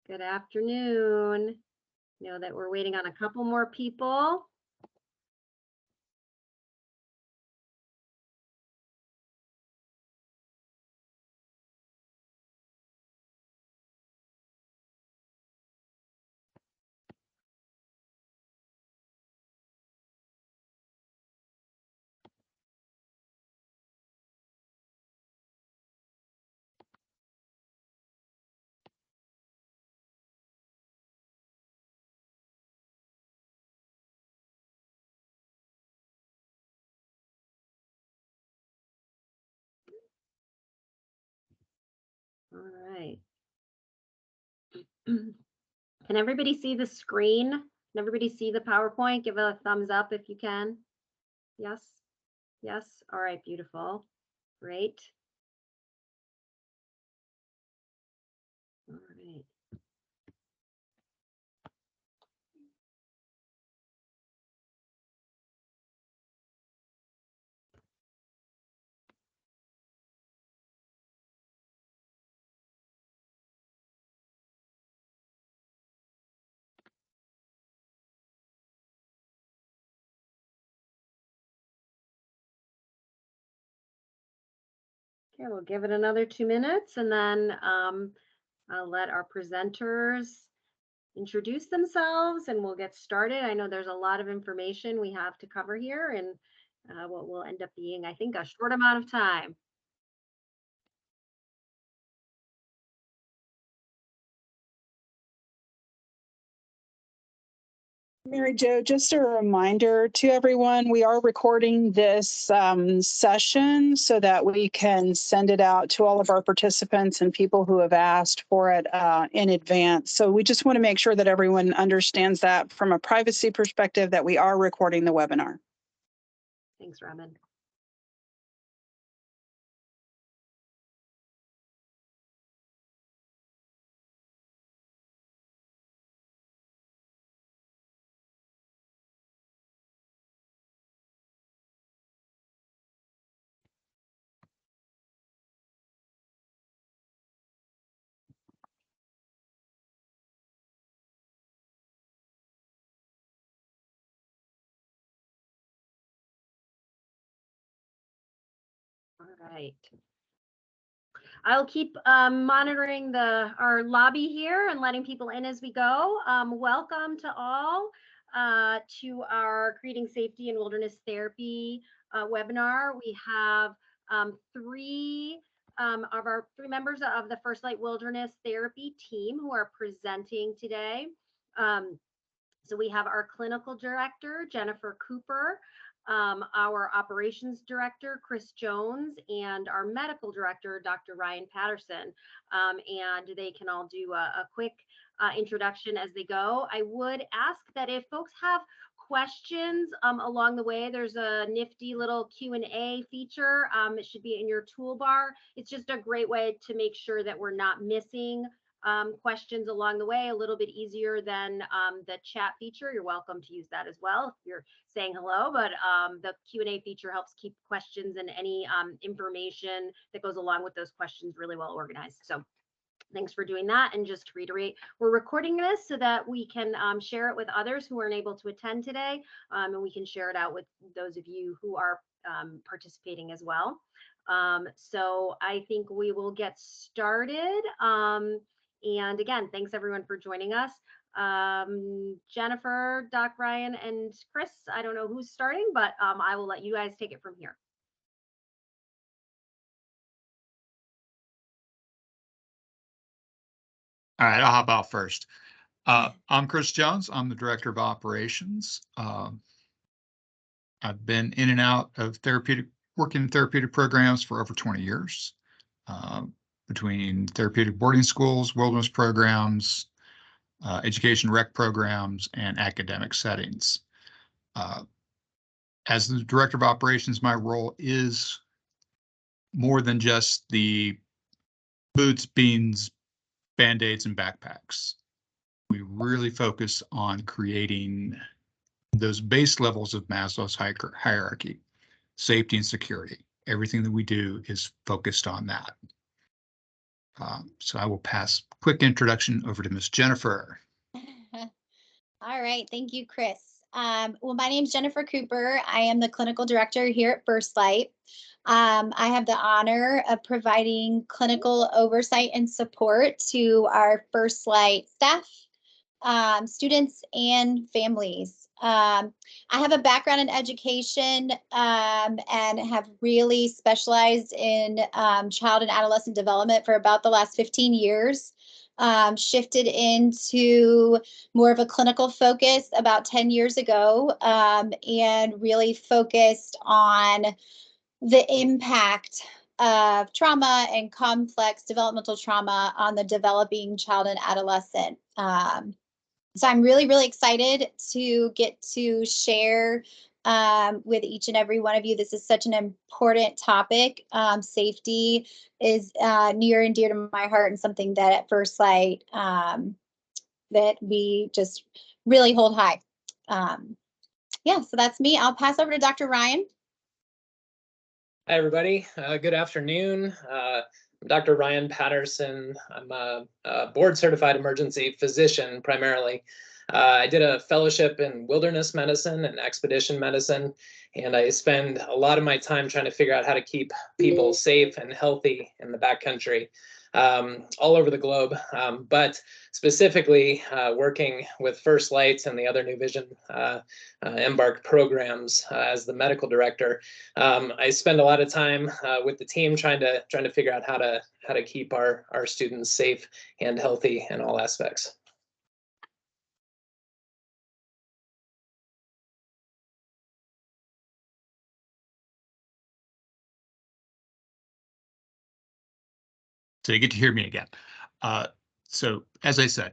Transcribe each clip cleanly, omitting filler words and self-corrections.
Good afternoon. Know that we're waiting on a couple more people. All right. Can everybody see the screen? Can everybody see the PowerPoint? Give a thumbs up if you can. Yes. Yes. All right. Beautiful. Great. All right. Okay, we'll give it another 2 minutes and then I'll let our presenters introduce themselves and we'll get started. I know there's a lot of information we have to cover here and what will end up being, I think, a short amount of time. Mary Jo, just a reminder to everyone, we are recording this session so that we can send it out to all of our participants and people who have asked for it in advance. So we just want to make sure that everyone understands that from a privacy perspective, that we are recording the webinar. Thanks, Raman. All right. I'll keep monitoring our lobby here and letting people in as we go. Welcome to all to our Creating Safety in Wilderness Therapy webinar. We have three members of the First Light Wilderness Therapy team who are presenting today. So we have our clinical director, Jennifer Cooper, our operations director, Chris Jones, and our medical director, Dr. Ryan Paterson. And they can all do a quick introduction as they go. I would ask that if folks have questions along the way, there's a nifty little Q&A feature. It should be in your toolbar. It's just a great way to make sure that we're not missing questions along the way, a little bit easier than the chat feature. You're welcome to use that as well if you're saying hello, but the Q&A feature helps keep questions and any information that goes along with those questions really well organized. So thanks for doing that. And just to reiterate, we're recording this so that we can share it with others who aren't able to attend today, and we can share it out with those of you who are participating as well. So I think we will get started. And again, thanks everyone for joining us. Jennifer, Doc Ryan, and Chris, I don't know who's starting, but I will let you guys take it from here. All right, I'll hop out first. I'm Chris Jones. I'm the Director of Operations. I've been in and out of working in therapeutic programs for over 20 years, between therapeutic boarding schools, wilderness programs, education rec programs, and academic settings. As the Director of Operations, my role is more than just the boots, beans, Band-Aids, and backpacks. We really focus on creating those base levels of Maslow's hierarchy, safety and security. Everything that we do is focused on that. So I will pass quick introduction over to Ms. Jennifer. All right. Thank you, Chris. Well, my name is Jennifer Cooper. I am the clinical director here at First Light. I have the honor of providing clinical oversight and support to our First Light staff, students, and families. I have a background in education and have really specialized in child and adolescent development for about the last 15 years. Shifted into more of a clinical focus about 10 years ago, and really focused on the impact of trauma and complex developmental trauma on the developing child and adolescent. So I'm really, really excited to get to share with each and every one of you. This is such an important topic. Safety is near and dear to my heart, and something that at First Light that we just really hold high. Yeah, so that's me. I'll pass over to Dr. Ryan. Hi, everybody. Good afternoon. I'm Dr. Ryan Paterson. I'm a board-certified emergency physician primarily. I did a fellowship in wilderness medicine and expedition medicine, and I spend a lot of my time trying to figure out how to keep people safe and healthy in the backcountry, all over the globe, but specifically working with First Lights and the other New Vision Embark programs as the medical director. I spend a lot of time with the team trying to figure out how to keep our students safe and healthy in all aspects. So you get to hear me again. So as I said,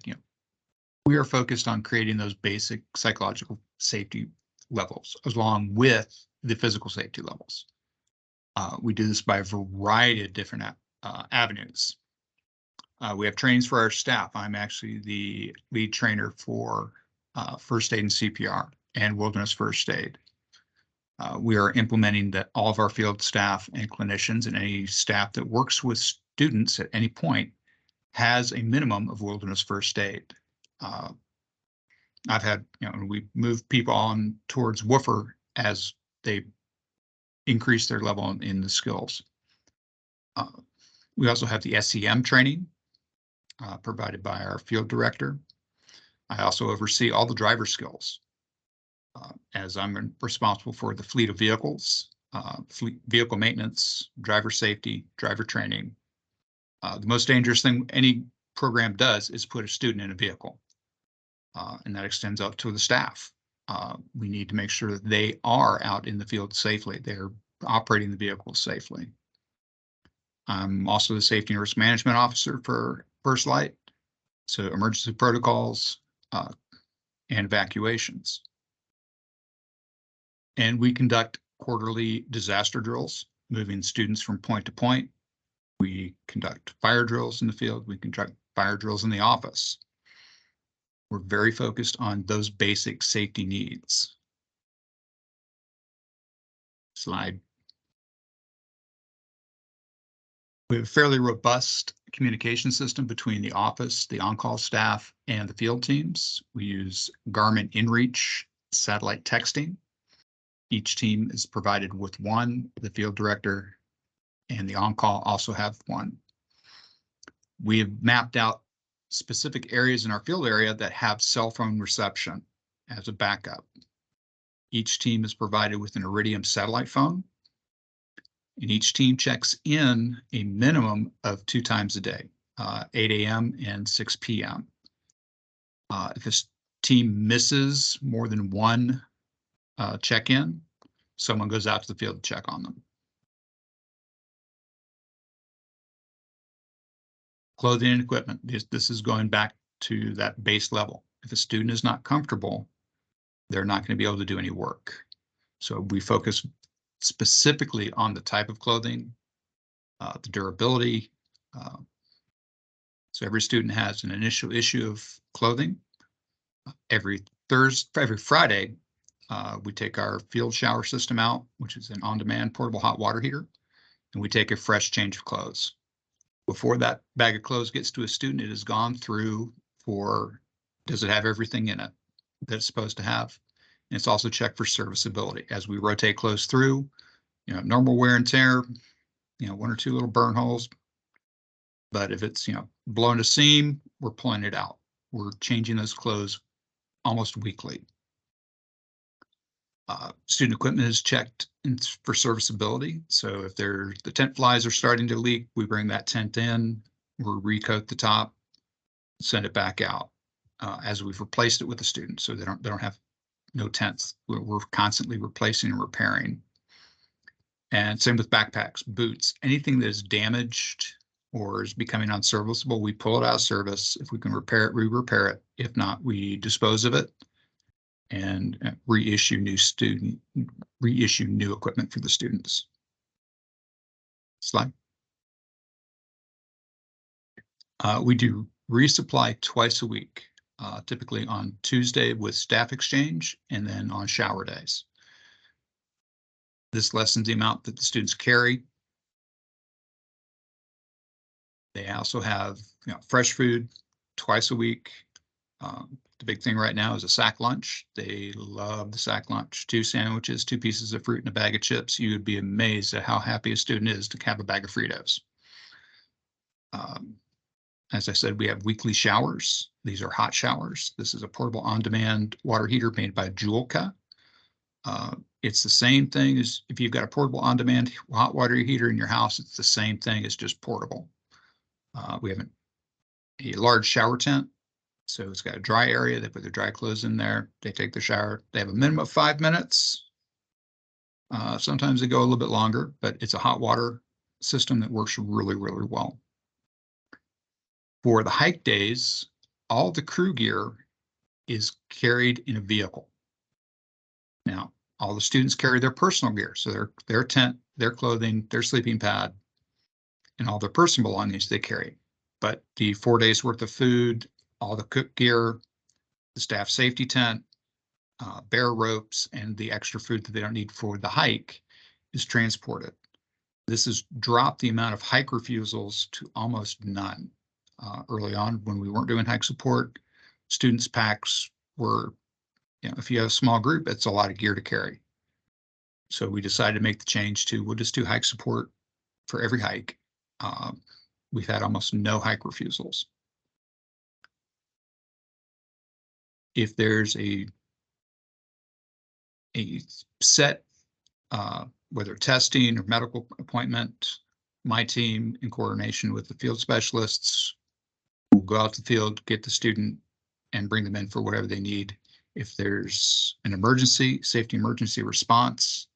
we are focused on creating those basic psychological safety levels along with the physical safety levels. We do this by a variety of different avenues. We have trainings for our staff. I'm actually the lead trainer for first aid and CPR and wilderness first aid. We are implementing that all of our field staff and clinicians and any staff that works with students at any point has a minimum of wilderness first aid. I've had, we move people on towards woofer as they increase their level in the skills. We also have the SEM training provided by our field director. I also oversee all the driver skills as I'm responsible for the fleet of vehicles, fleet vehicle maintenance, driver safety, driver training. The most dangerous thing any program does is put a student in a vehicle, and that extends out to the staff. We need to make sure that they are out in the field safely. They're operating the vehicle safely. I'm also the safety and risk management officer for First Light, so emergency protocols and evacuations. And we conduct quarterly disaster drills, moving students from point to point. We conduct fire drills in the field. We conduct fire drills in the office. We're very focused on those basic safety needs. Slide. We have a fairly robust communication system between the office, the on-call staff, and the field teams. We use Garmin InReach satellite texting. Each team is provided with one. The field director and the on-call also have one. We have mapped out specific areas in our field area that have cell phone reception as a backup. Each team is provided with an Iridium satellite phone, and each team checks in a minimum of 2 times a day, 8 a.m. and 6 p.m. If this team misses more than one check-in, someone goes out to the field to check on them. Clothing and equipment. This is going back to that base level. If a student is not comfortable, they're not going to be able to do any work. So we focus specifically on the type of clothing, the durability. So every student has an initial issue of clothing. Every Friday, we take our field shower system out, which is an on-demand portable hot water heater, and we take a fresh change of clothes. Before that bag of clothes gets to a student, it has gone through for, does it have everything in it that it's supposed to have? And it's also checked for serviceability. As we rotate clothes through, normal wear and tear, 1 or 2 little burn holes. But if it's, blown a seam, we're pulling it out. We're changing those clothes almost weekly. Student equipment is checked for serviceability. So if the tent flies are starting to leak, we bring that tent in, we'll recoat the top, send it back out as we've replaced it with the students. So they don't have no tents. We're constantly replacing and repairing. And same with backpacks, boots, anything that is damaged or is becoming unserviceable, we pull it out of service. If we can repair it, we repair it. If not, we dispose of it and reissue new equipment for the students. Slide. We do resupply twice a week, typically on Tuesday with staff exchange and then on shower days. This lessens the amount that the students carry. They also have fresh food twice a week. The big thing right now is a sack lunch. They love the sack lunch. 2 sandwiches, 2 pieces of fruit, and a bag of chips. You would be amazed at how happy a student is to have a bag of Fritos. As I said, we have weekly showers. These are hot showers. This is a portable on-demand water heater made by Julka. It's the same thing as if you've got a portable on-demand hot water heater in your house. It's the same thing. It's just portable. We have a large shower tent. So it's got a dry area. They put their dry clothes in there. They take the shower. They have a minimum of 5 minutes. Sometimes they go a little bit longer, but it's a hot water system that works really, really well. For the hike days, all the crew gear is carried in a vehicle. Now, all the students carry their personal gear. So their tent, their clothing, their sleeping pad, and all their personal belongings they carry. But the 4 days worth of food, all the cook gear, the staff safety tent, bear ropes, and the extra food that they don't need for the hike is transported. This has dropped the amount of hike refusals to almost none. Early on, when we weren't doing hike support, students' packs were, if you have a small group, it's a lot of gear to carry. So we decided to make the change to, we'll just do hike support for every hike. We've had almost no hike refusals. If there's a set, whether testing or medical appointment, my team in coordination with the field specialists will go out to the field, get the student and bring them in for whatever they need. If there's an emergency, safety emergency response,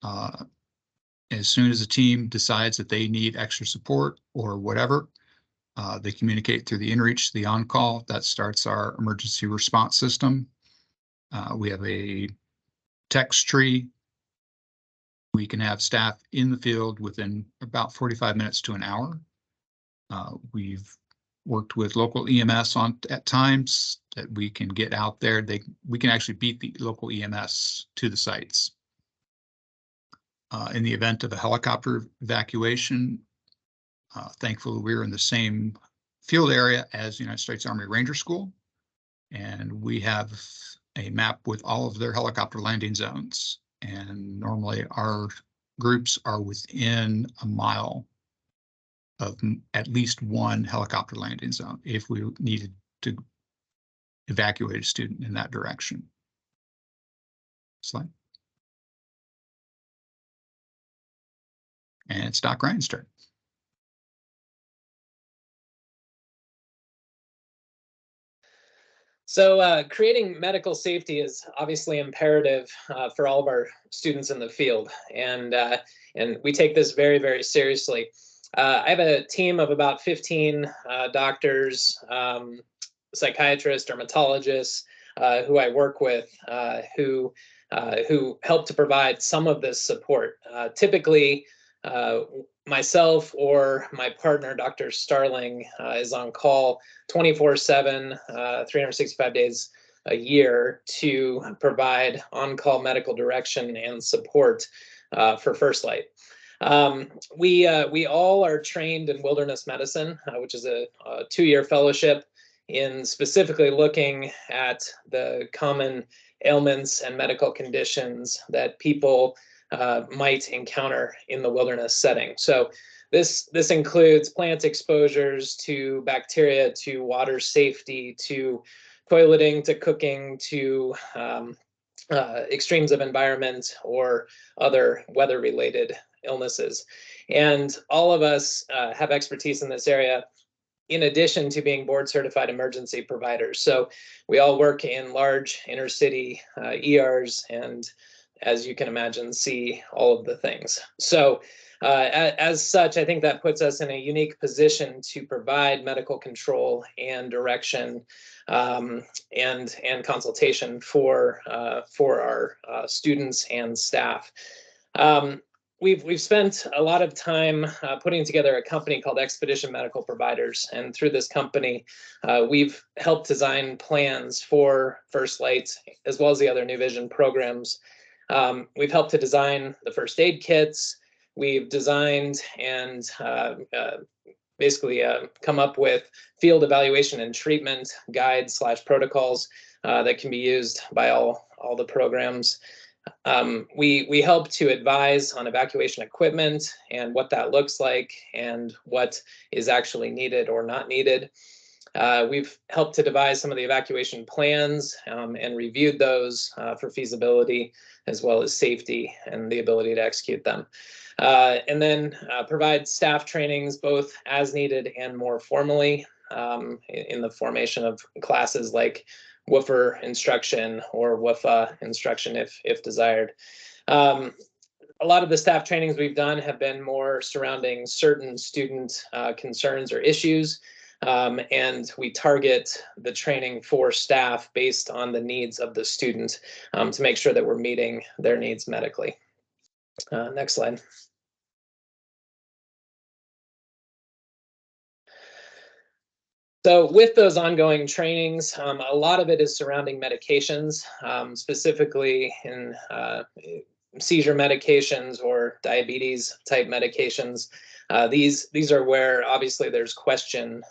as soon as a team decides that they need extra support or whatever, they communicate through the inReach, the on-call. That starts our emergency response system. We have a text tree. We can have staff in the field within about 45 minutes to an hour. We've worked with local EMS at times that we can get out there. We can actually beat the local EMS to the sites. In the event of a helicopter evacuation, thankfully, we're in the same field area as United States Army Ranger School, and we have a map with all of their helicopter landing zones. And normally our groups are within a mile of at least one helicopter landing zone if we needed to evacuate a student in that direction. Slide. And it's Doc Ryan's turn. So creating medical safety is obviously imperative for all of our students in the field, and we take this very, very seriously. I have a team of about 15 doctors, psychiatrists, dermatologists who I work with who help to provide some of this support. Typically, myself or my partner, Dr. Starling, is on call 24/7, 365 days a year to provide on-call medical direction and support for First Light. We all are trained in wilderness medicine, which is a 2-year fellowship in specifically looking at the common ailments and medical conditions that people might encounter in the wilderness setting. So this includes plant exposures to bacteria, to water safety, to toileting, to cooking, to extremes of environment or other weather-related illnesses. And all of us have expertise in this area, in addition to being board certified emergency providers. So we all work in large inner city ERs, and as you can imagine, see all of the things. So as such, I think that puts us in a unique position to provide medical control and direction and consultation for our students and staff. We've spent a lot of time putting together a company called Expedition Medical Providers, and through this company, we've helped design plans for First Light as well as the other New Vision programs. We've helped to design the first aid kits. We've designed and basically come up with field evaluation and treatment guides / protocols that can be used by all the programs. We help to advise on evacuation equipment and what that looks like and what is actually needed or not needed. We've helped to devise some of the evacuation plans and reviewed those for feasibility as well as safety and the ability to execute them. And then provide staff trainings both as needed and more formally in the formation of classes like woofer instruction or WUFA instruction if desired. A lot of the staff trainings we've done have been more surrounding certain student concerns or issues, and we target the training for staff based on the needs of the student to make sure that we're meeting their needs medically. Next slide. So with those ongoing trainings, a lot of it is surrounding medications, specifically in seizure medications or diabetes type medications. These are where obviously there's question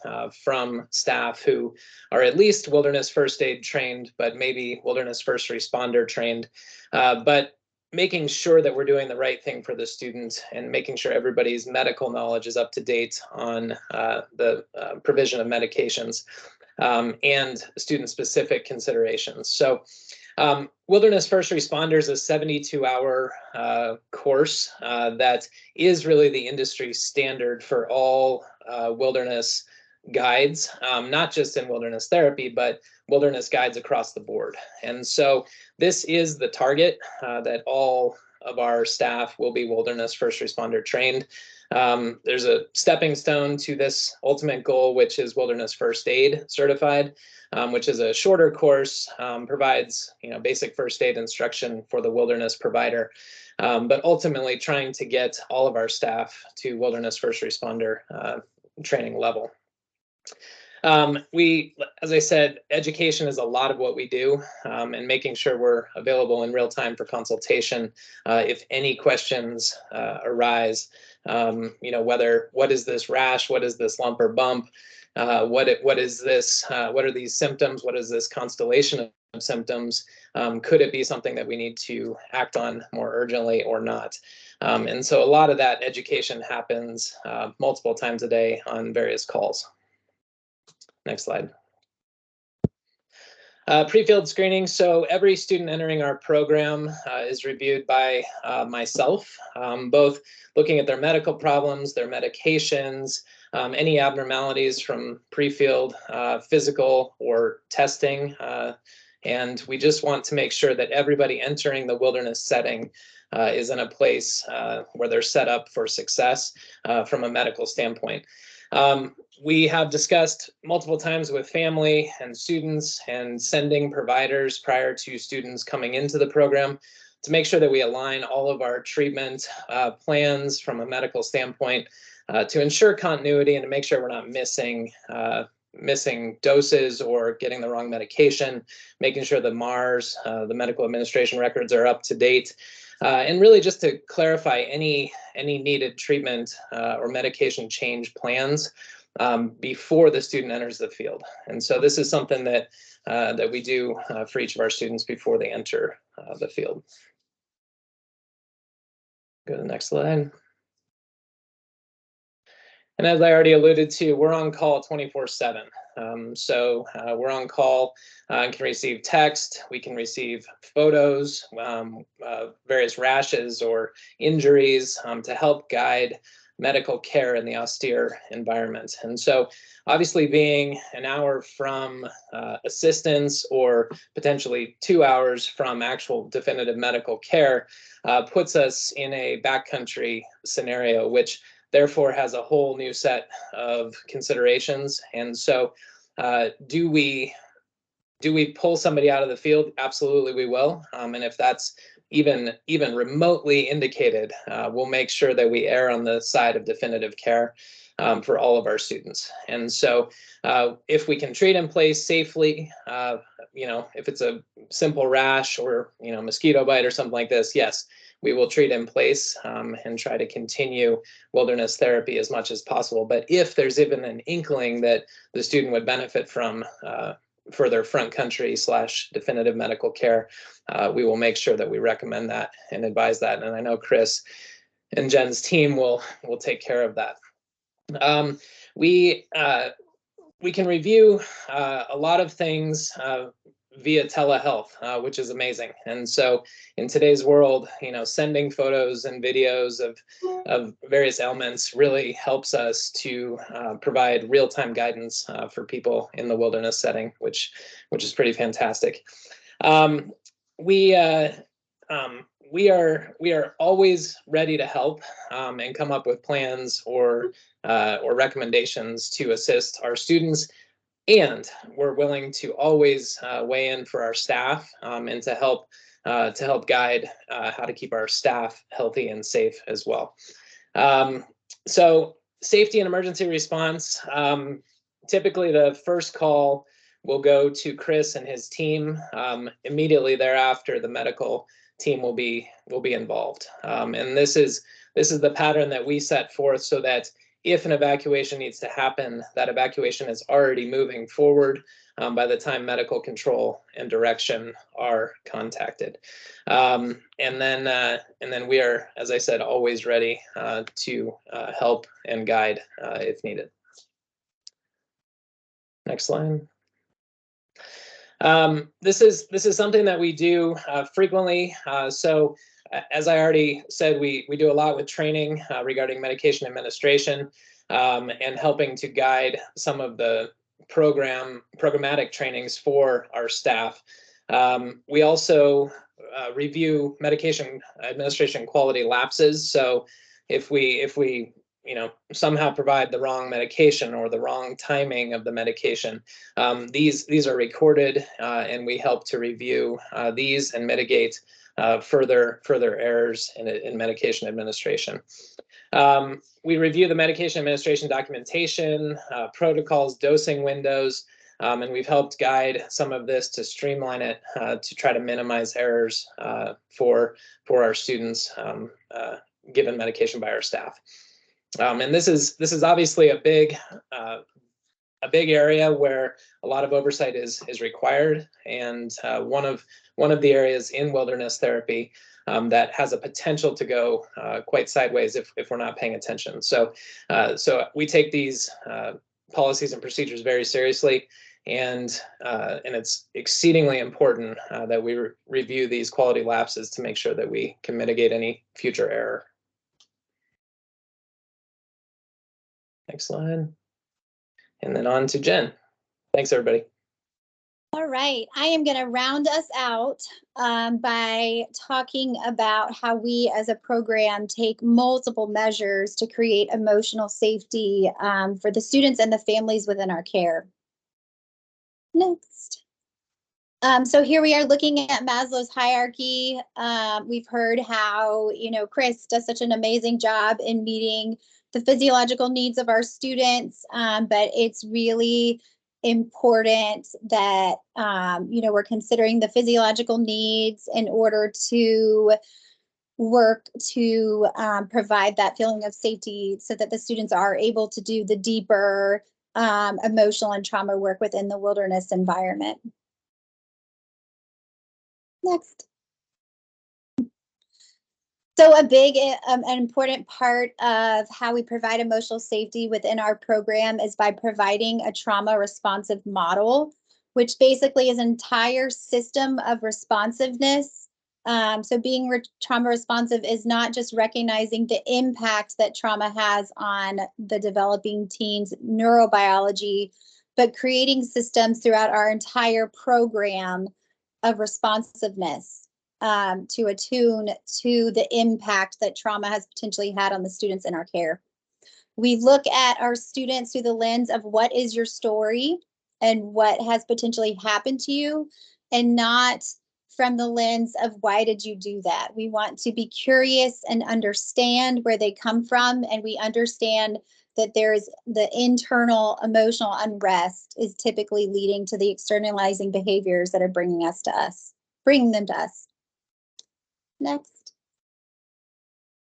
from staff who are at least wilderness first aid trained, but maybe wilderness first responder trained. But making sure that we're doing the right thing for the student and making sure everybody's medical knowledge is up to date on the provision of medications and student-specific considerations. So Wilderness First Responders is a 72-hour course that is really the industry standard for all wilderness guides, not just in wilderness therapy, but wilderness guides across the board. And so this is the target that all of our staff will be wilderness first responder trained. There's a stepping stone to this ultimate goal, which is wilderness first aid certified, which is a shorter course, provides basic first aid instruction for the wilderness provider, but ultimately trying to get all of our staff to wilderness first responder training level. As I said, education is a lot of what we do, and making sure we're available in real time for consultation. If any questions arise, what is this rash? What is this lump or bump? What is this? What are these symptoms? What is this constellation of symptoms? Could it be something that we need to act on more urgently or not? And so a lot of that education happens multiple times a day on various calls. Next slide. Pre-field screening. So every student entering our program is reviewed by myself, both looking at their medical problems, their medications, any abnormalities from pre-field physical or testing. And we just want to make sure that everybody entering the wilderness setting is in a place where they're set up for success from a medical standpoint. We have discussed multiple times with family and students and sending providers prior to students coming into the program to make sure that we align all of our treatment plans from a medical standpoint to ensure continuity and to make sure we're not missing doses or getting the wrong medication, making sure the MARs, the medical administration records, are up to date. And really just to clarify any needed treatment or medication change plans before the student enters the field. And so this is something that that we do for each of our students before they enter the field. Go to the next slide. And as I already alluded to, we're on call 24/7. So we're on call and can receive text, we can receive photos, various rashes or injuries to help guide medical care in the austere environment. And so obviously being an hour from assistance or potentially 2 hours from actual definitive medical care puts us in a backcountry scenario, which therefore has a whole new set of considerations. And so do we pull somebody out of the field? Absolutely we will. And if that's even remotely indicated, we'll make sure that we err on the side of definitive care for all of our students. And so if we can treat in place safely, if it's a simple rash or mosquito bite or something like this, yes, we will treat in place and try to continue wilderness therapy as much as possible. But if there's even an inkling that the student would benefit from further front country / definitive medical care, we will make sure that we recommend that and advise that. And I know Chris and Jen's team will take care of that. We can review a lot of things via telehealth, which is amazing. And so in today's world, sending photos and videos of various ailments really helps us to provide real-time guidance for people in the wilderness setting, which is pretty fantastic. We are always ready to help and come up with plans or recommendations to assist our students. And we're willing to always weigh in for our staff and to help guide how to keep our staff healthy and safe as well. So safety and emergency response, typically the first call will go to Chris and his team. Immediately thereafter, the medical team will be involved. And this is the pattern that we set forth so that if an evacuation needs to happen, that evacuation is already moving forward by the time medical control and direction are contacted. And then we are, as I said, always ready to help and guide if needed. Next slide. This is something that we do frequently. So as I already said, we do a lot with training regarding medication administration and helping to guide some of the programmatic trainings for our staff. We also review medication administration quality lapses. So if we somehow provide the wrong medication or the wrong timing of the medication, these are recorded and we help to review these and mitigate further errors in medication administration. We review the medication administration documentation, protocols, dosing windows, and we've helped guide some of this to streamline it to try to minimize errors for our students given medication by our staff. And this is obviously a big area where a lot of oversight is required, and one of the areas in wilderness therapy that has a potential to go quite sideways if we're not paying attention. So we take these policies and procedures very seriously, and it's exceedingly important that we review these quality lapses to make sure that we can mitigate any future error. Next slide. And then on to Jen. Thanks, everybody. All right, I am going to round us out by talking about how we as a program take multiple measures to create emotional safety for the students and the families within our care. Next. So here we are looking at Maslow's hierarchy. We've heard how, Chris does such an amazing job in meeting the physiological needs of our students, but it's really important that, we're considering the physiological needs in order to work to provide that feeling of safety so that the students are able to do the deeper emotional and trauma work within the wilderness environment. Next. So a big, an important part of how we provide emotional safety within our program is by providing a trauma responsive model, which basically is an entire system of responsiveness. So being trauma responsive is not just recognizing the impact that trauma has on the developing teen's neurobiology, but creating systems throughout our entire program of responsiveness to attune to the impact that trauma has potentially had on the students in our care. We look at our students through the lens of what is your story and what has potentially happened to you, and not from the lens of why did you do that. We want to be curious and understand where they come from, and we understand that there's the internal emotional unrest is typically leading to the externalizing behaviors that are bringing them to us. Next.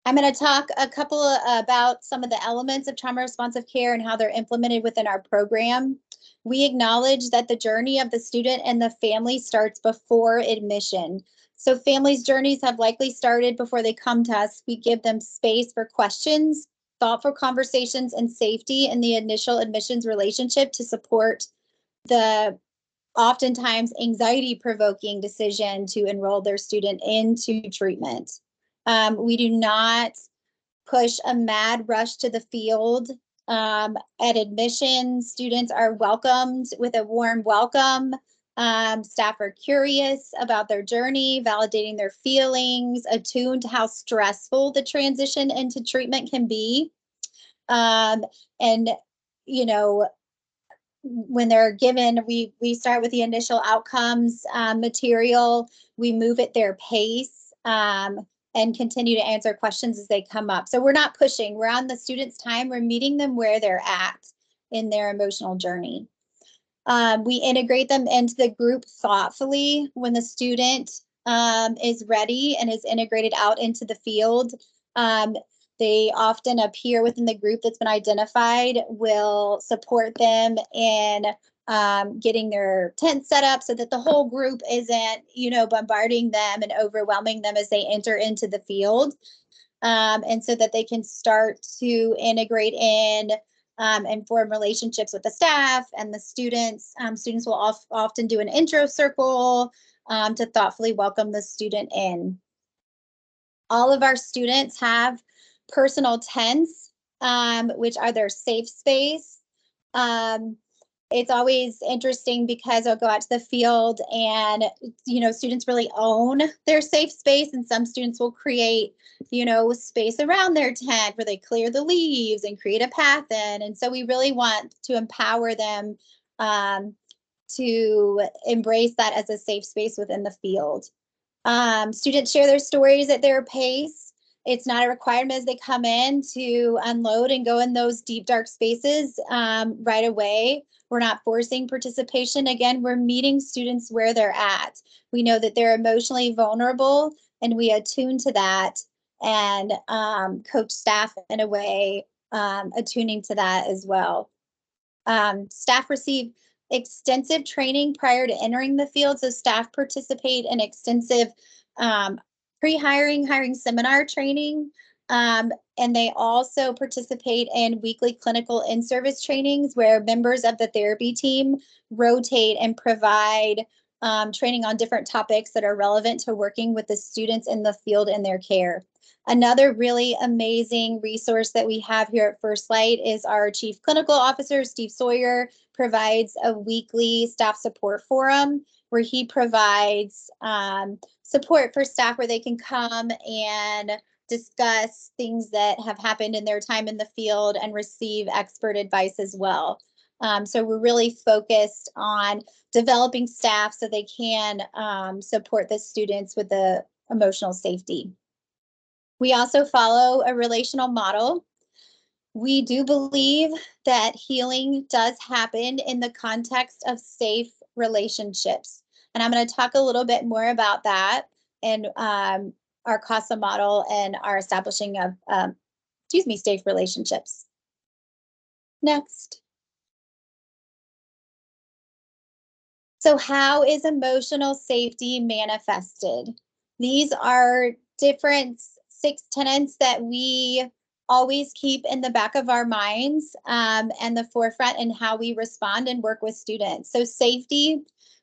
I'm going to talk a couple about some of the elements of trauma responsive care and how they're implemented within our program. We acknowledge that the journey of the student and the family starts before admission. So families' journeys have likely started before they come to us. We give them space for questions, thoughtful conversations, and safety in the initial admissions relationship to support the oftentimes anxiety-provoking decision to enroll their student into treatment. We do not push a mad rush to the field. At admission, students are welcomed with a warm welcome. Staff are curious about their journey, validating their feelings, attuned to how stressful the transition into treatment can be. And, you know, when they're given, we start with the initial outcomes material, we move at their pace and continue to answer questions as they come up. So we're not pushing, we're on the student's time, we're meeting them where they're at in their emotional journey. We integrate them into the group thoughtfully when the student is ready and is integrated out into the field. They often appear within the group that's been identified, will support them in getting their tent set up so that the whole group isn't, you know, bombarding them and overwhelming them as they enter into the field. And so that they can start to integrate in and form relationships with the staff and the students. Students will often do an intro circle to thoughtfully welcome the student in. All of our students have personal tents, which are their safe space. It's always interesting because I'll go out to the field and, you know, students really own their safe space, and some students will create, you know, space around their tent where they clear the leaves and create a path in. And so we really want to empower them to embrace that as a safe space within the field. Students share their stories at their pace. It's not a requirement as they come in to unload and go in those deep, dark spaces right away. We're not forcing participation. Again, we're meeting students where they're at. We know that they're emotionally vulnerable, and we attune to that and coach staff in a way attuning to that as well. Staff receive extensive training prior to entering the field, so staff participate in extensive pre-hiring, hiring seminar training, and they also participate in weekly clinical in-service trainings where members of the therapy team rotate and provide training on different topics that are relevant to working with the students in the field in their care. Another really amazing resource that we have here at First Light is our Chief Clinical Officer, Steve Sawyer, provides a weekly staff support forum where he provides support for staff where they can come and discuss things that have happened in their time in the field and receive expert advice as well. So we're really focused on developing staff so they can support the students with the emotional safety. We also follow a relational model. We do believe that healing does happen in the context of safe relationships. And I'm going to talk a little bit more about that and our CASA model and our establishing of, safe relationships. Next. So how is emotional safety manifested? These are different 6 tenets that we always keep in the back of our minds and the forefront in how we respond and work with students. So safety,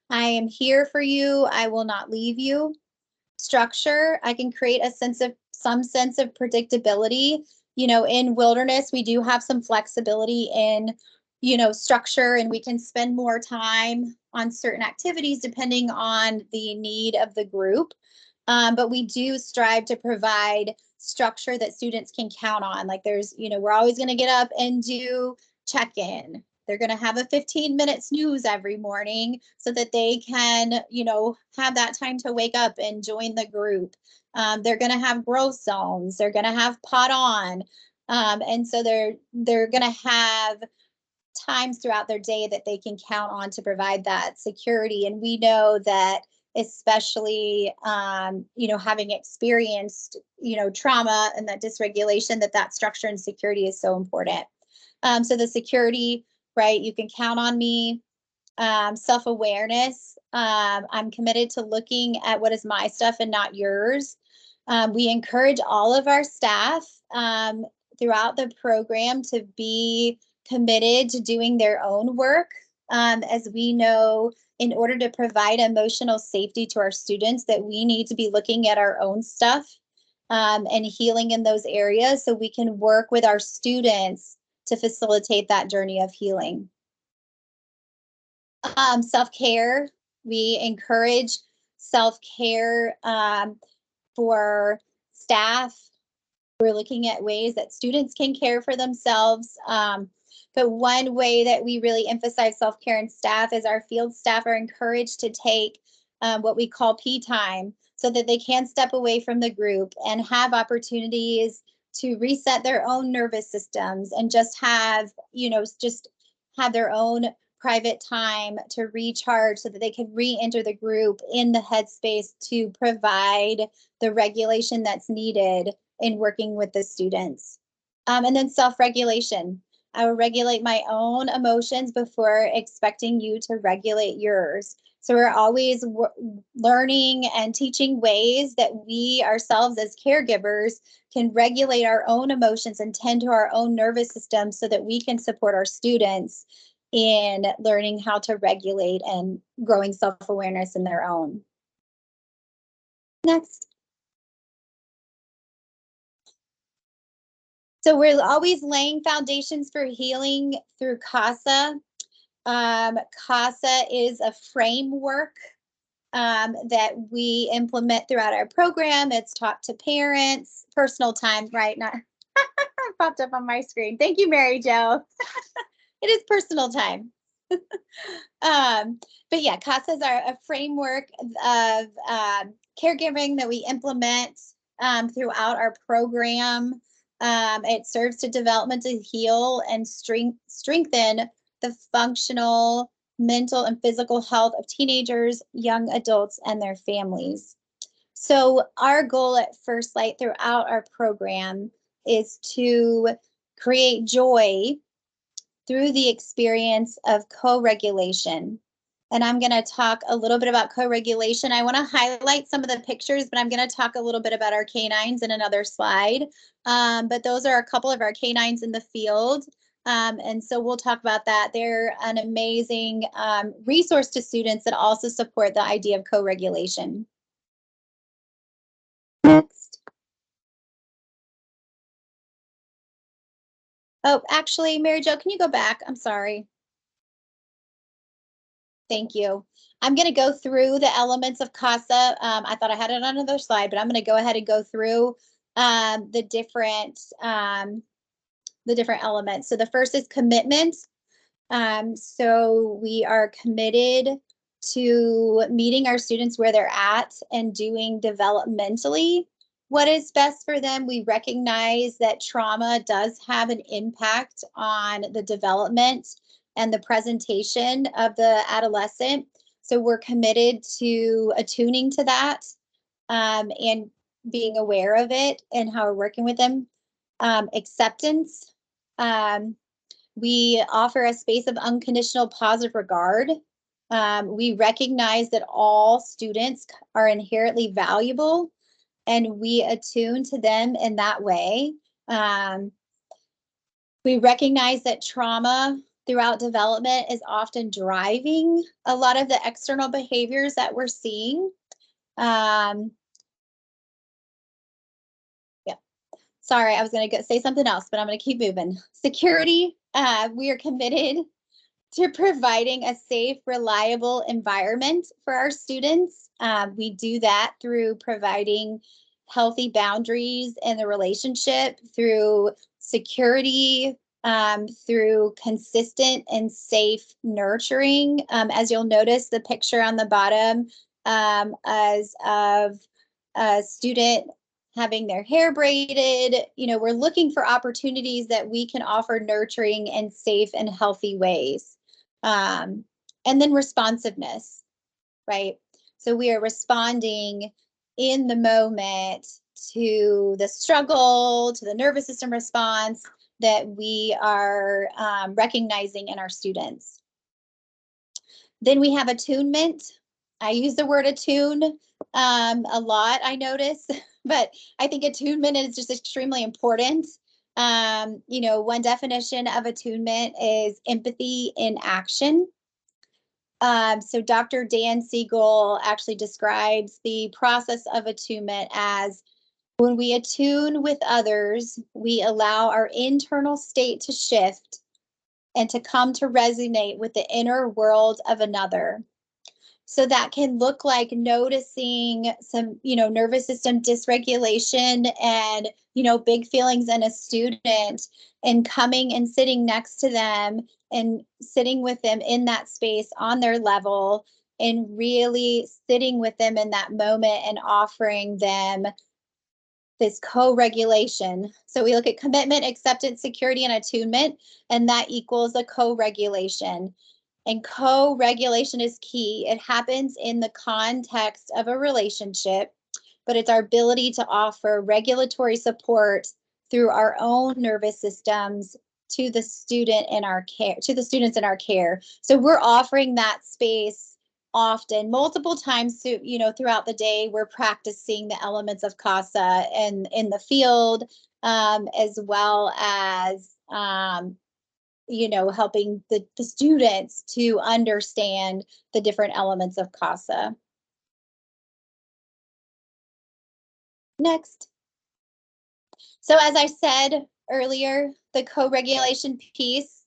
I am here for you. I will not leave you. Structure, I can create some sense of predictability. You know, in wilderness, we do have some flexibility in, structure, and we can spend more time on certain activities depending on the need of the group. But we do strive to provide structure that students can count on. Like we're always going to get up and do check-in. They're going to have a 15-minute snooze every morning so that they can, have that time to wake up and join the group. They're going to have growth zones. They're going to have pot on. And so they're going to have times throughout their day that they can count on to provide that security. And we know that especially, having experienced, trauma and that dysregulation, that structure and security is so important. So the security, right? You can count on me. Self-awareness. I'm committed to looking at what is my stuff and not yours. We encourage all of our staff throughout the program to be committed to doing their own work. As we know, in order to provide emotional safety to our students, that we need to be looking at our own stuff and healing in those areas so we can work with our students to facilitate that journey of healing. Self-care, we encourage self-care for staff. We're looking at ways that students can care for themselves. But one way that we really emphasize self-care in staff is our field staff are encouraged to take what we call P time so that they can step away from the group and have opportunities to reset their own nervous systems and just have their own private time to recharge so that they can re-enter the group in the headspace to provide the regulation that's needed in working with the students. And then self-regulation. I will regulate my own emotions before expecting you to regulate yours. So we're always learning and teaching ways that we ourselves as caregivers can regulate our own emotions and tend to our own nervous system so that we can support our students in learning how to regulate and growing self-awareness in their own. Next. So we're always laying foundations for healing through CASA. CASA is a framework that we implement throughout our program. It's taught to parents, personal time, right? Not popped up on my screen. Thank you, Mary Jo. It is personal time. But yeah, CASA is a framework of caregiving that we implement throughout our program. It serves to developmentally heal and strengthen the functional, mental, and physical health of teenagers, young adults, and their families. So our goal at First Light throughout our program is to create joy through the experience of co-regulation. And I'm going to talk a little bit about co-regulation. I want to highlight some of the pictures, but I'm going to talk a little bit about our canines in another slide. But those are a couple of our canines in the field. And so we'll talk about that. They're an amazing resource to students that also support the idea of co-regulation. Next. Oh, actually, Mary Jo, can you go back? I'm sorry. Thank you. I'm going to go through the elements of CASA. I thought I had it on another slide, but I'm going to go ahead and go through the different elements. So the first is commitment. So we are committed to meeting our students where they're at and doing developmentally what is best for them. We recognize that trauma does have an impact on the development and the presentation of the adolescent. So we're committed to attuning to that and being aware of it and how we're working with them. Acceptance. We offer a space of unconditional positive regard. We recognize that all students are inherently valuable, and we attune to them in that way. We recognize that trauma throughout development is often driving a lot of the external behaviors that we're seeing. Sorry, I was going to say something else, but I'm going to keep moving. Security. We are committed to providing a safe, reliable environment for our students. We do that through providing healthy boundaries in the relationship, through security, through consistent and safe nurturing. As you'll notice, the picture on the bottom as of a student having their hair braided. You know, we're looking for opportunities that we can offer nurturing in safe and healthy ways. And then responsiveness, right? So we are responding in the moment to the struggle, to the nervous system response that we are recognizing in our students. Then we have attunement. I use the word attune a lot, I notice, but I think attunement is just extremely important. You know, one definition of attunement is empathy in action. So Dr. Dan Siegel actually describes the process of attunement as when we attune with others, we allow our internal state to shift and to come to resonate with the inner world of another. So that can look like noticing some, you know, nervous system dysregulation and, you know, big feelings in a student, and coming and sitting next to them and sitting with them in that space on their level, and really sitting with them in that moment and offering them this co-regulation. So we look at commitment, acceptance, security, and attunement, and that equals a co-regulation. And co-regulation is key. It happens in the context of a relationship, but it's our ability to offer regulatory support through our own nervous systems to the student in our care, to the students in our care. So we're offering that space often, multiple times, you know, throughout the day. We're practicing the elements of CASA and in the field, as well as you know, helping the students to understand the different elements of CASA. Next. So as I said earlier, the co-regulation piece,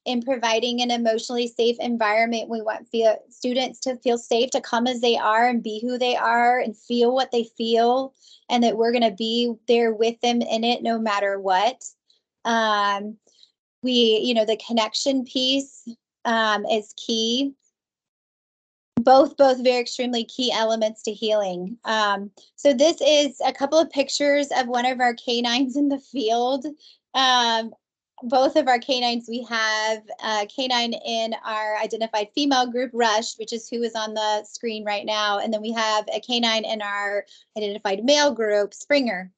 in providing an emotionally safe environment, we want students to feel safe to come as they are and be who they are and feel what they feel, and that we're going to be there with them in it no matter what. You know, the connection piece is key. Both very extremely key elements to healing. So this is a couple of pictures of one of our canines in the field. Both of our canines, we have a canine in our identified female group, Rush, which is who is on the screen right now. And then we have a canine in our identified male group, Springer.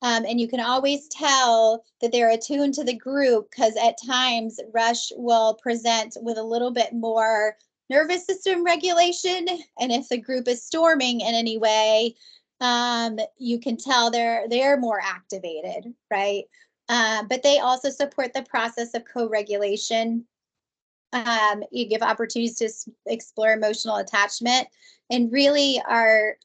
And you can always tell that they're attuned to the group, because at times Rush will present with a little bit more nervous system regulation. And if the group is storming in any way, you can tell they're more activated, right? But they also support the process of co-regulation. You give opportunities to explore emotional attachment, and really are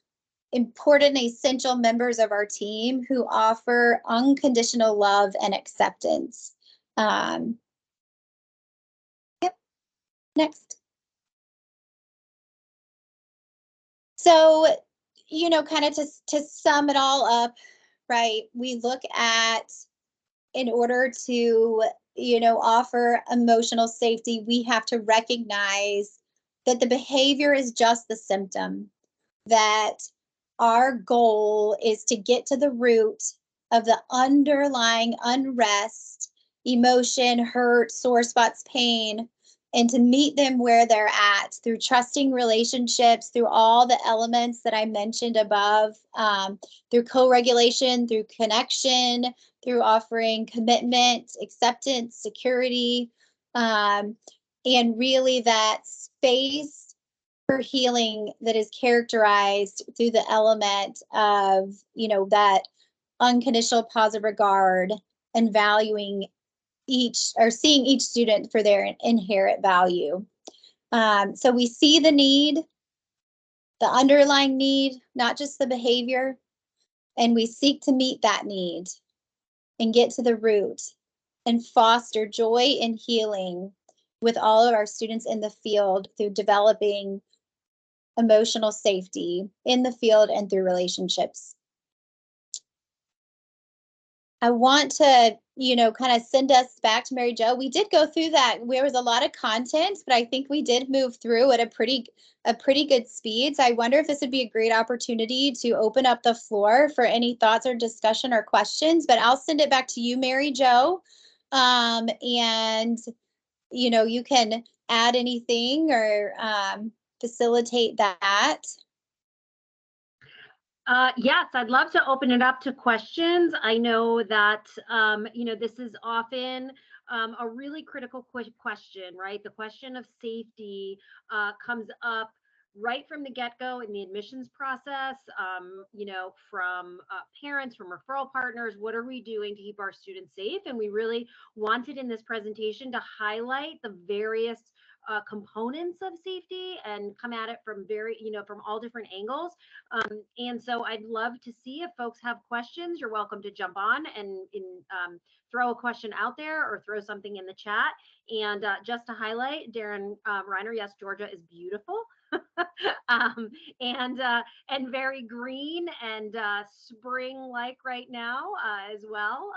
important, essential members of our team who offer unconditional love and acceptance. Yep. Next. So, you know, kind of to sum it all up, right? We look at, in order to, you know, offer emotional safety, we have to recognize that the behavior is just the symptom, that our goal is to get to the root of the underlying unrest, emotion, hurt, sore spots, pain, and to meet them where they're at through trusting relationships, through all the elements that I mentioned above, through co-regulation, through connection, through offering commitment, acceptance, security, and really that space for healing that is characterized through the element of, that unconditional positive regard and valuing each, or seeing each student for their inherent value. So we see the need, the underlying need, not just the behavior, and we seek to meet that need and get to the root and foster joy and healing with all of our students in the field through developing emotional safety in the field and through relationships. I want to, kind of send us back to Mary Jo. We did go through that. There was a lot of content, but I think we did move through at a pretty good speed. So I wonder if this would be a great opportunity to open up the floor for any thoughts or discussion or questions, but I'll send it back to you, Mary Jo. And, you can add anything or facilitate that. Yes, I'd love to open it up to questions. I know that, this is often a really critical question, right? The question of safety comes up right from the get-go in the admissions process, from parents, from referral partners. What are we doing to keep our students safe? And we really wanted in this presentation to highlight the various components of safety and come at it from from all different angles. And so I'd love to see if folks have questions. You're welcome to jump on and throw a question out there or throw something in the chat. And just to highlight, Darren Reiner, yes, Georgia is beautiful. And very green and spring-like right now as well.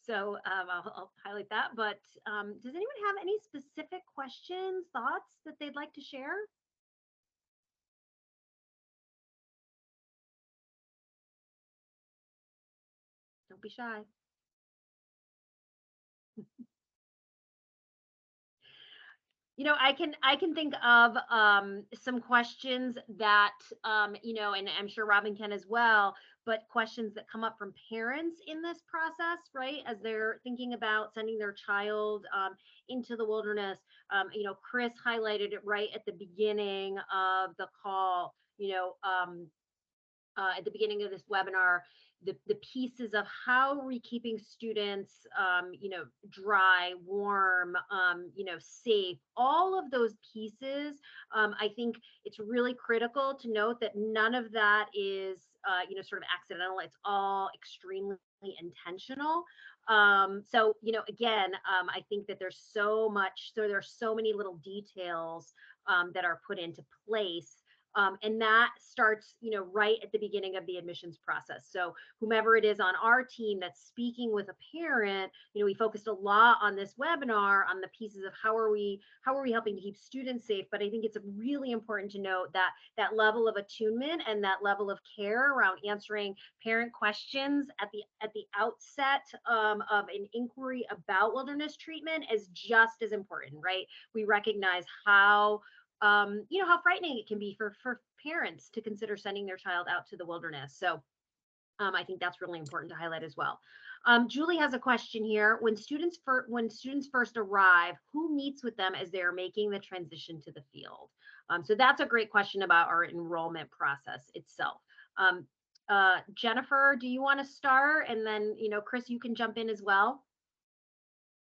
So I'll highlight that. But does anyone have any specific questions, thoughts that they'd like to share? Don't be shy. I can think of some questions that and I'm sure Robin can as well, but questions that come up from parents in this process, right? As they're thinking about sending their child into the wilderness. Chris highlighted it right at the beginning of the call, at the beginning of this webinar, the pieces of how are we keeping students, dry, warm, safe, all of those pieces. I think it's really critical to note that none of that is, sort of accidental. It's all extremely intentional. So, again, I think that there's so many little details that are put into place. And that starts, right at the beginning of the admissions process. So whomever it is on our team that's speaking with a parent, we focused a lot on this webinar on the pieces of how are we helping to keep students safe. But I think it's really important to note that that level of attunement and that level of care around answering parent questions at the outset of an inquiry about wilderness treatment is just as important, right? We recognize how how frightening it can be for parents to consider sending their child out to the wilderness. So I think that's really important to highlight as well. Julie has a question here. When students first arrive, who meets with them as they're making the transition to the field? So that's a great question about our enrollment process itself. Jennifer, do you want to start? And then, Chris, you can jump in as well.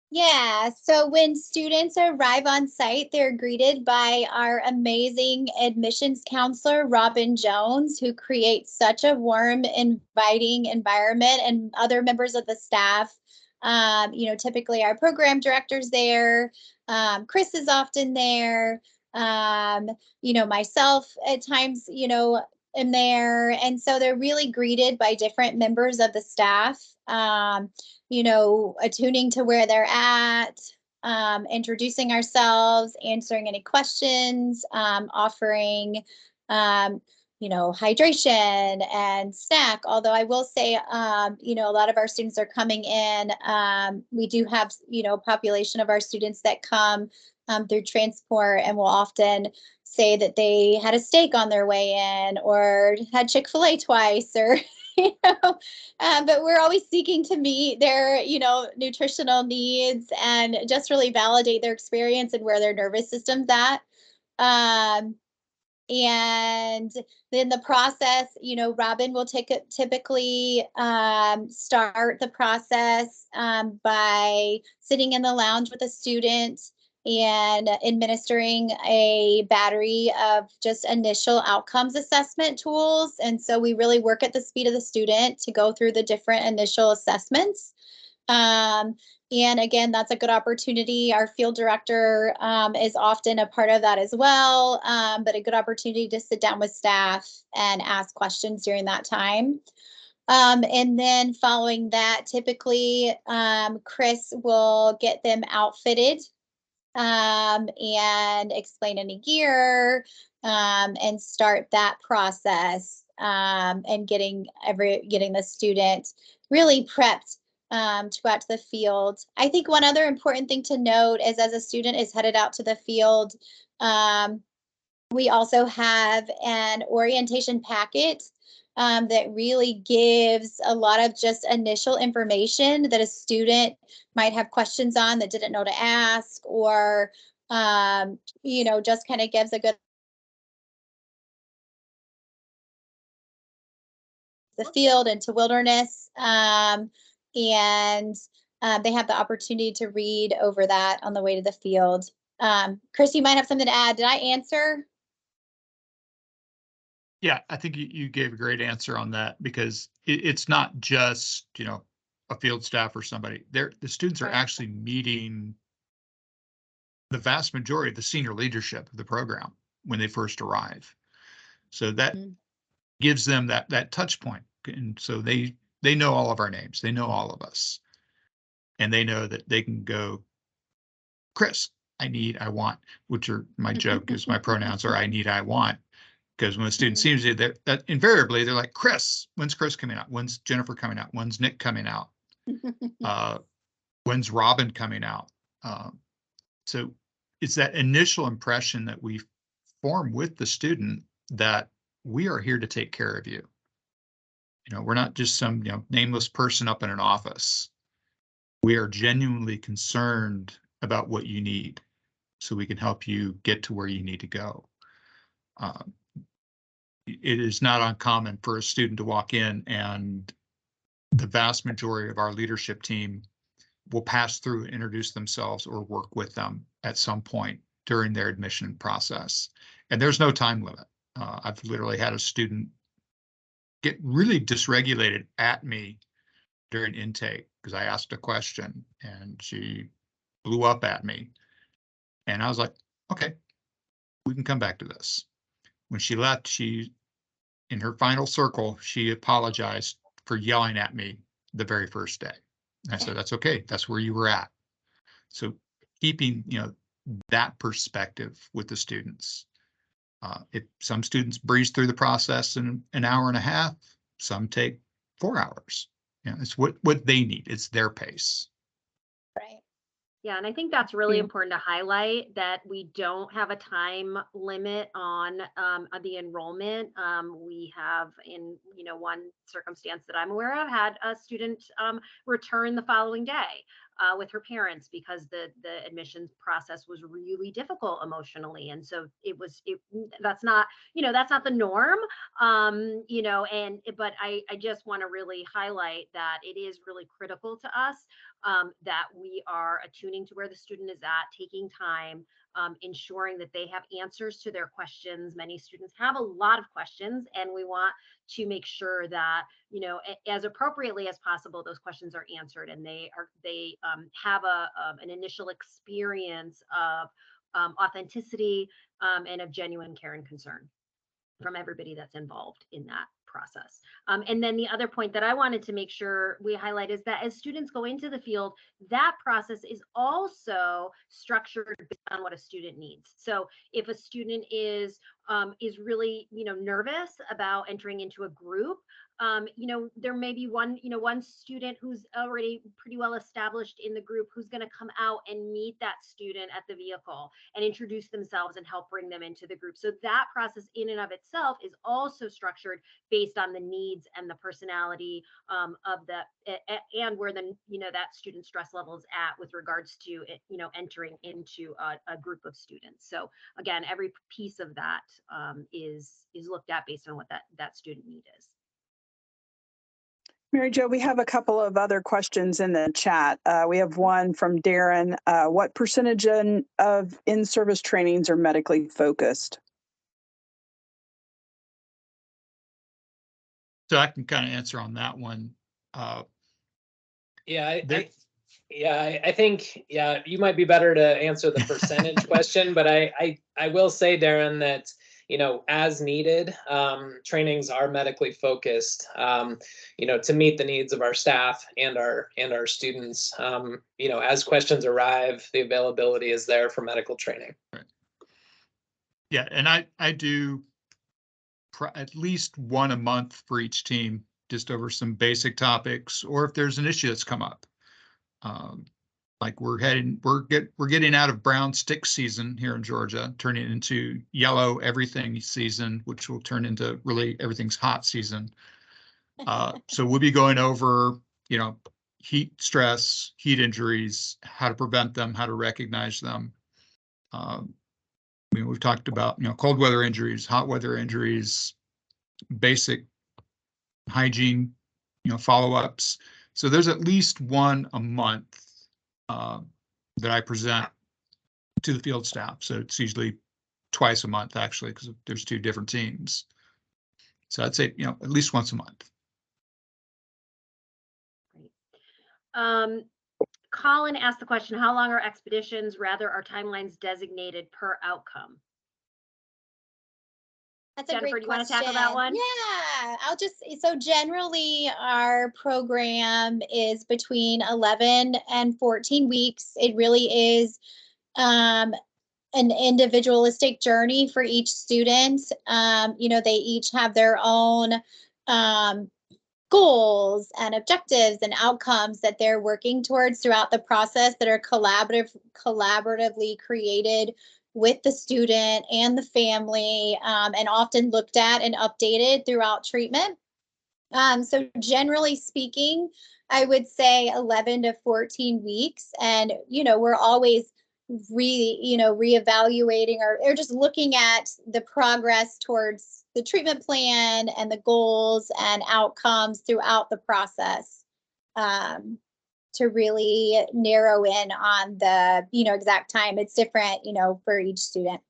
Yeah, so when students arrive on site, they're greeted by our amazing admissions counselor, Robin Jones, who creates such a warm, inviting environment, and other members of the staff. Typically our program director's there. Chris is often there. Myself at times, am there. And so they're really greeted by different members of the staff. Attuning to where they're at, introducing ourselves, answering any questions, offering hydration and snack. Although I will say, a lot of our students are coming in. We do have, a population of our students that come through transport and will often say that they had a steak on their way in or had Chick-fil-A twice or, but we're always seeking to meet their, nutritional needs and just really validate their experience and where their nervous system's at. And then the process, Robin will typically start the process by sitting in the lounge with a student and administering a battery of just initial outcomes assessment tools. And so we really work at the speed of the student to go through the different initial assessments. And again, that's a good opportunity. Our field director is often a part of that as well, but a good opportunity to sit down with staff and ask questions during that time. And then following that, typically, Chris will get them outfitted and explain any gear and start that process and getting the student really prepped to go out to the field. I think one other important thing to note is as a student is headed out to the field, we also have an orientation packet that really gives a lot of just initial information that a student might have questions on that didn't know to ask, or, just kind of gives a good the field into wilderness. And they have the opportunity to read over that on the way to the field. Chris, you might have something to add. Did I answer? Yeah, I think you gave a great answer on that, because it's not just, a field staff or somebody. The students are actually meeting the vast majority of the senior leadership of the program when they first arrive. So that gives them that touch point. And so they know all of our names. They know all of us. And they know that they can go, Chris, I want, which are my joke is my pronouns are I need, I want. Because when a student sees you, that invariably they're like, Chris, when's Chris coming out? When's Jennifer coming out? When's Nick coming out? When's Robin coming out? So it's that initial impression that we form with the student that we are here to take care of you. We're not just some, nameless person up in an office. We are genuinely concerned about what you need so we can help you get to where you need to go. It is not uncommon for a student to walk in and the vast majority of our leadership team will pass through and introduce themselves or work with them at some point during their admission process. And there's no time limit. I've literally had a student get really dysregulated at me during intake because I asked a question and she blew up at me. And I was like, okay, we can come back to this. When she left, in her final circle, she apologized for yelling at me the very first day. And I said, that's okay. That's where you were at. So keeping, that perspective with the students. Some students breeze through the process in an hour and a half, some take 4 hours. It's what they need. It's their pace. Right. Yeah, and I think that's really important to highlight that we don't have a time limit on the enrollment. We have in one circumstance that I'm aware of had a student return the following day with her parents because the admissions process was really difficult emotionally, and so that's not the norm. But I just want to really highlight that it is really critical to us that we are attuning to where the student is at, taking time, ensuring that they have answers to their questions. Many students have a lot of questions, and we want to make sure that as appropriately as possible, those questions are answered, and they have an initial experience of authenticity and of genuine care and concern from everybody that's involved in that process. And then the other point that I wanted to make sure we highlight is that as students go into the field, that process is also structured based on what a student needs. So if a student is is really, nervous about entering into a group, there may be one student who's already pretty well established in the group who's going to come out and meet that student at the vehicle and introduce themselves and help bring them into the group. So that process in and of itself is also structured based on the needs and the personality of the and where that student stress level is at with regards to it, entering into a group of students. So again, every piece of that is looked at based on what that student need is. Mary Jo, we have a couple of other questions in the chat. We have one from Darren. What percentage of in-service trainings are medically focused? So I can kind of answer on that one. Yeah, I think, you might be better to answer the percentage question, but I will say, Darren, that, as needed, trainings are medically focused, to meet the needs of our staff and our students. As questions arrive, the availability is there for medical training. Right. Yeah, and I do at least one a month for each team, just over some basic topics, or if there's an issue that's come up. Like we're getting out of brown stick season here in Georgia, turning into yellow everything season, which will turn into really everything's hot season. So we'll be going over, heat stress, heat injuries, how to prevent them, how to recognize them. We've talked about, cold weather injuries, hot weather injuries, basic hygiene, follow-ups. So there's at least one a month that I present to the field staff. So it's usually twice a month, actually, because there's two different teams. So I'd say, at least once a month. Great. Colin asked the question, how long are expeditions? Rather, are timelines designated per outcome? That's Jennifer, a great do you want to question. tackle that one? Yeah, so generally our program is between 11 and 14 weeks. It really is an individualistic journey for each student. They each have their own goals and objectives and outcomes that they're working towards throughout the process that are collaboratively created with the student and the family, and often looked at and updated throughout treatment. So generally speaking, I would say 11 to 14 weeks. And, we're always reevaluating or just looking at the progress towards the treatment plan and the goals and outcomes throughout the process, to really narrow in on the, exact time. It's different, for each student.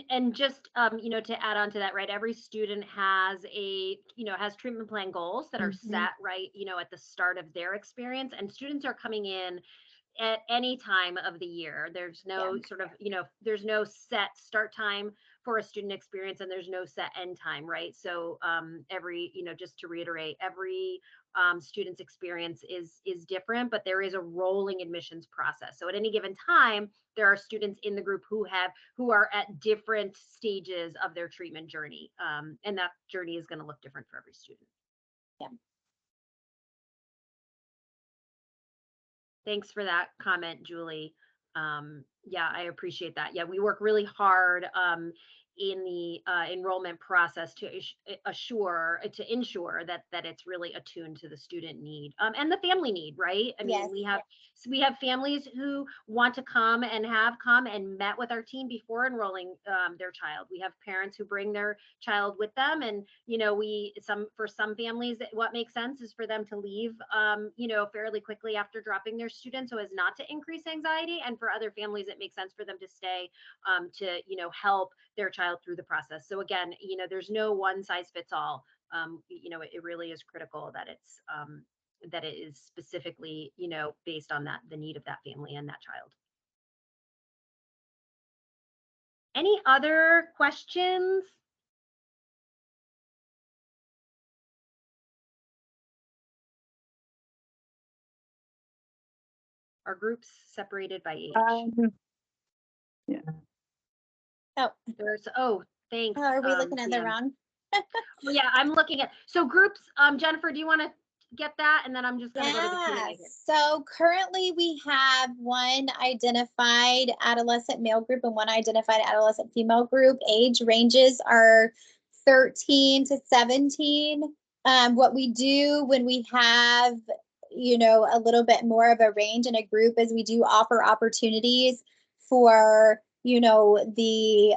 And just, to add on to that, right, every student has has treatment plan goals that are set, right, at the start of their experience, and students are coming in at any time of the year. There's no sort of, there's no set start time for a student experience, and there's no set end time, right? So every, just to reiterate, every student's experience is different, but there is a rolling admissions process. So at any given time, there are students in the group who are at different stages of their treatment journey, and that journey is going to look different for every student. Yeah. Thanks for that comment, Julie. Yeah, I appreciate that. Yeah, we work really hard in the enrollment process to ensure that it's really attuned to the student need and the family need, right? I mean, we have families who want to come and have come and met with our team before enrolling their child. We have parents who bring their child with them, and for some families, what makes sense is for them to leave fairly quickly after dropping their student so as not to increase anxiety, and for other families it makes sense for them to stay to help their child through the process. So again, there's no one size fits all. It really is critical that that it is specifically, based on the need of that family and that child. Any other questions? Are groups separated by age? Yeah. Oh, thanks. Are we looking at the Jan. wrong? Well, yeah, I'm looking at, so groups, Jennifer, do you want to get that? And then I'm just gonna go to the Q&A here. So currently we have one identified adolescent male group and one identified adolescent female group. Age ranges are 13 to 17. What we do when we have, you know, a little bit more of a range in a group is we do offer opportunities for, you know, the,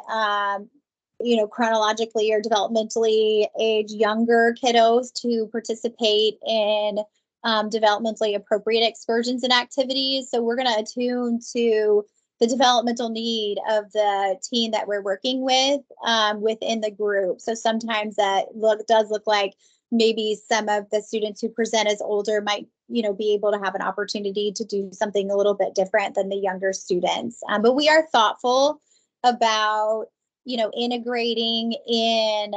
you know, chronologically or developmentally aged younger kiddos to participate in developmentally appropriate excursions and activities. So we're going to attune to the developmental need of the teen that we're working with within the group. So sometimes that does look like maybe some of the students who present as older might, you know, be able to have an opportunity to do something a little bit different than the younger students. But we are thoughtful about, you know, integrating in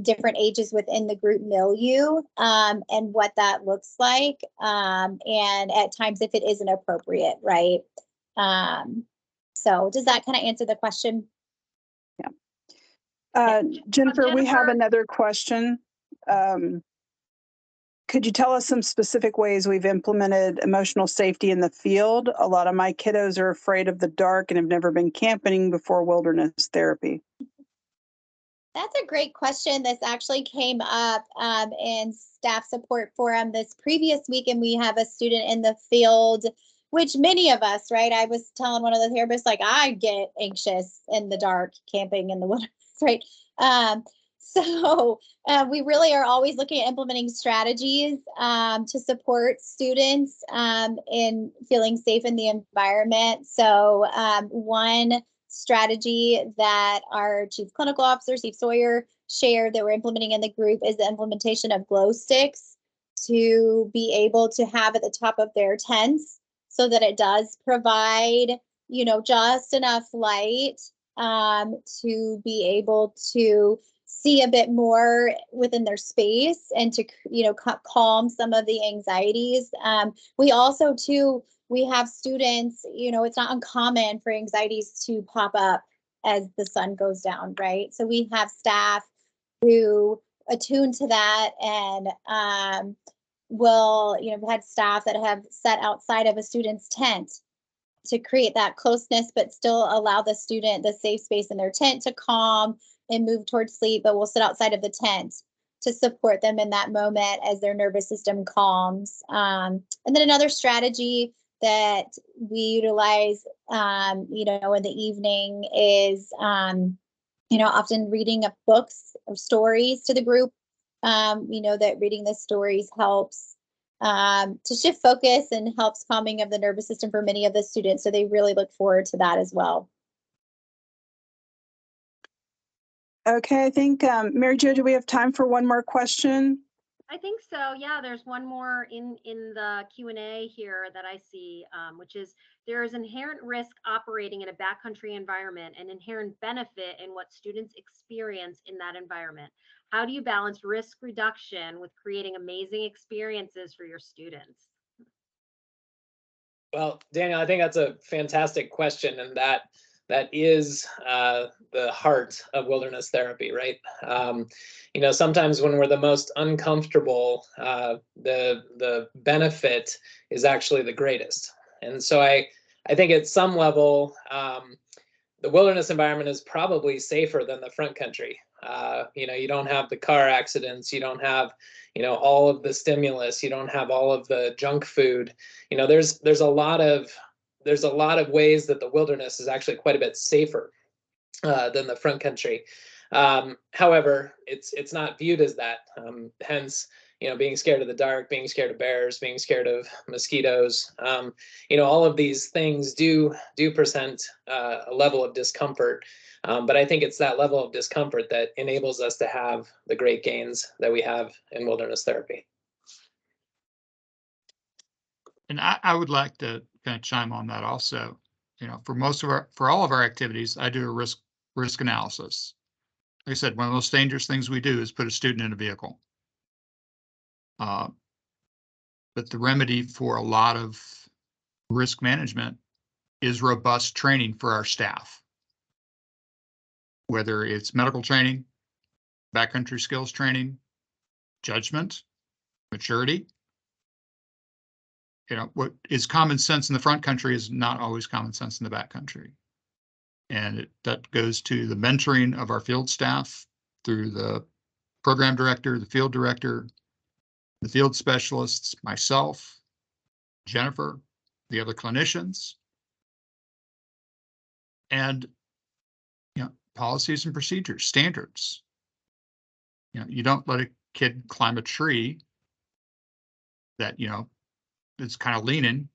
different ages within the group milieu and what that looks like. And at times if it isn't appropriate, right? So does that kind of answer the question? Jennifer, we have Jennifer? another question. Could you tell us some specific ways we've implemented emotional safety in the field? A lot of my kiddos are afraid of the dark and have never been camping before wilderness therapy. That's a great question. This actually came up in staff support forum this previous week, and we have a student in the field, which many of us, right? I was telling one of the therapists, like, I get anxious in the dark camping in the wilderness, right? So we really are always looking at implementing strategies to support students in feeling safe in the environment. So one strategy that our Chief Clinical Officer, Steve Sawyer, shared that we're implementing in the group is the implementation of glow sticks to be able to have at the top of their tents so that it does provide, you know, just enough light to be able to see a bit more within their space and to, you know, calm some of the anxieties. We also, too, we have students, you know, it's not uncommon for anxieties to pop up as the sun goes down, right? So we have staff who attune to that and will, you know, we've had staff that have sat outside of a student's tent to create that closeness, but still allow the student the safe space in their tent to calm and move towards sleep, but we'll sit outside of the tent to support them in that moment as their nervous system calms. And then another strategy that we utilize, you know, in the evening is, you know, often reading of books or stories to the group. You know, that reading the stories helps to shift focus and helps calming of the nervous system for many of the students. So they really look forward to that as well. Okay, I think, Mary Jo, do we have time for one more question? I think so. Yeah, there's one more in the Q&A here that I see, which is there is inherent risk operating in a backcountry environment and inherent benefit in what students experience in that environment. How do you balance risk reduction with creating amazing experiences for your students? Well, Daniel, I think that's a fantastic question, and that is the heart of wilderness therapy, right? You know, sometimes when we're the most uncomfortable, the benefit is actually the greatest. And so I think at some level, the wilderness environment is probably safer than the front country. You know, you don't have the car accidents, you don't have, you know, all of the stimulus, you don't have all of the junk food. You know, there's a lot of ways that the wilderness is actually quite a bit safer than the front country. However, it's not viewed as that. Hence, you know, being scared of the dark, being scared of bears, being scared of mosquitoes. You know, all of these things do present a level of discomfort. But I think it's that level of discomfort that enables us to have the great gains that we have in wilderness therapy. And I would like to kind of chime on that also. You know, for all of our activities, I do a risk analysis. Like I said, one of the most dangerous things we do is put a student in a vehicle. But the remedy for a lot of risk management is robust training for our staff. whether it's medical training, backcountry skills training, judgment, maturity. You know, what is common sense in the front country is not always common sense in the backcountry. And that goes to the mentoring of our field staff through the program director, the field director, the field specialists, myself, Jennifer, the other clinicians, and policies and procedures, standards. You don't let a kid climb a tree that it's kind of leaning.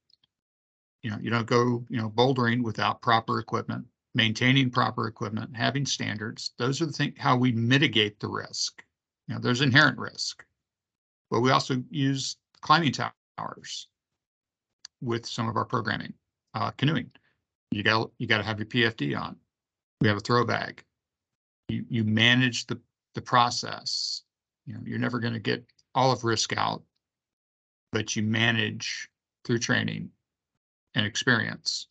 You don't go bouldering without proper equipment, maintaining proper equipment, having standards. Those are the things how we mitigate the risk. There's inherent risk, but we also use climbing towers with some of our programming. Canoeing, you got to have your PFD on. We have a throw bag. You manage the process. You're never going to get all of risk out, but you manage through training and experience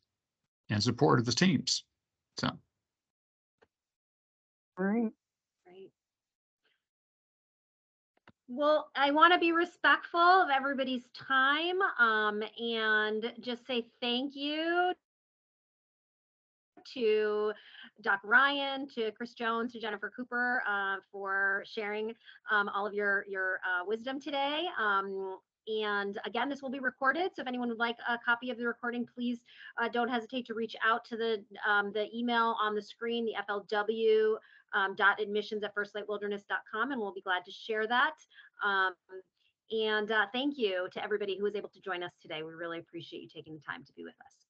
and support of the teams. So, All right. Great. Well, I want to be respectful of everybody's time and just say thank you to Doc Ryan, to Chris Jones, to Jennifer Cooper for sharing all of your wisdom today. And again, this will be recorded. So if anyone would like a copy of the recording, please don't hesitate to reach out to the email on the screen, the flw.admissions@firstlightwilderness.com, and we'll be glad to share that. And thank you to everybody who was able to join us today. We really appreciate you taking the time to be with us.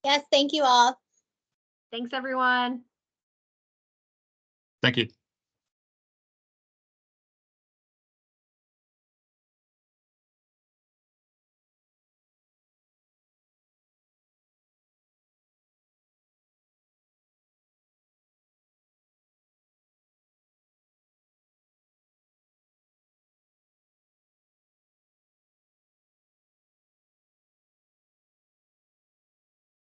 Yes, thank you all. Thanks, everyone. thank you.